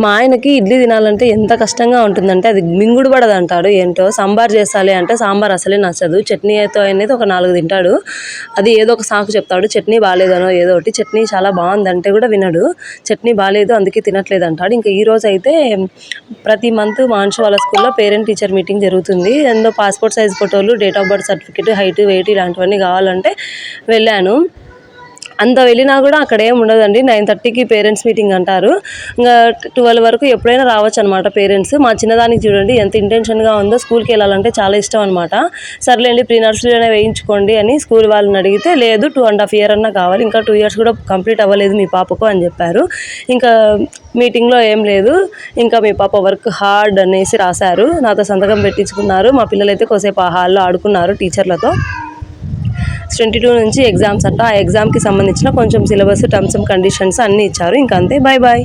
మా ఆయనకి ఇడ్లీ తినాలంటే ఎంత కష్టంగా ఉంటుందంటే అది మింగుడు పడదు అంటాడు. ఏంటో సాంబార్ చేస్తాలే అంటే సాంబార్ అసలే నచ్చదు. చట్నీతో అనేది ఒక 4 తింటాడు. అది ఏదో ఒక సాకు చెప్తాడు. చట్నీ బాగాలేదనో ఏదో ఒకటి. చట్నీ చాలా బాగుందంటే కూడా వినడు. చట్నీ బాగాలేదు అందుకే తినట్లేదు అంటాడు. ఇంకా ఈరోజు అయితే ప్రతి మంత్ మా అంశు వాళ్ళ స్కూల్లో పేరెంట్ టీచర్ మీటింగ్ జరుగుతుంది. అందులో పాస్పోర్ట్ సైజ్ ఫోటోలు, date of birth certificate, height, weight ఇలాంటివన్నీ కావాలంటే వెళ్ళాను. అంత వెళ్ళినా కూడా అక్కడ ఏమి ఉండదండి. 9:30కి పేరెంట్స్ మీటింగ్ అంటారు. ఇంకా 12 వరకు ఎప్పుడైనా రావచ్చు అనమాట పేరెంట్స్. మా చిన్నదానికి చూడండి ఎంత ఇంటెన్షన్గా ఉందో. స్కూల్కి వెళ్ళాలంటే చాలా ఇష్టం అనమాట. సర్లేండి ప్రీ నర్సరీలోనే వేయించుకోండి అని స్కూల్ వాళ్ళని అడిగితే లేదు 2.5 years అన్నా కావాలి, ఇంకా 2 years కూడా కంప్లీట్ అవ్వలేదు మీ పాపకు అని చెప్పారు. ఇంకా మీటింగ్లో ఏం లేదు, ఇంకా మీ పాప వర్క్ హార్డ్ అనేసి రాశారు. నాతో సంతకం పెట్టించుకున్నారు. మా పిల్లలైతే కొద్దిసేపు ఆ హాల్లో ఆడుకున్నారు టీచర్లతో. 22 నుంచి ఎగ్జామ్స్ అంట. ఆ ఎగ్జామ్కి సంబంధించిన కొంచెం సిలబస్, టర్మ్స్ అండ్ కండిషన్స్ అన్నీ ఇచ్చారు. ఇంకంతే, బాయ్ బాయ్.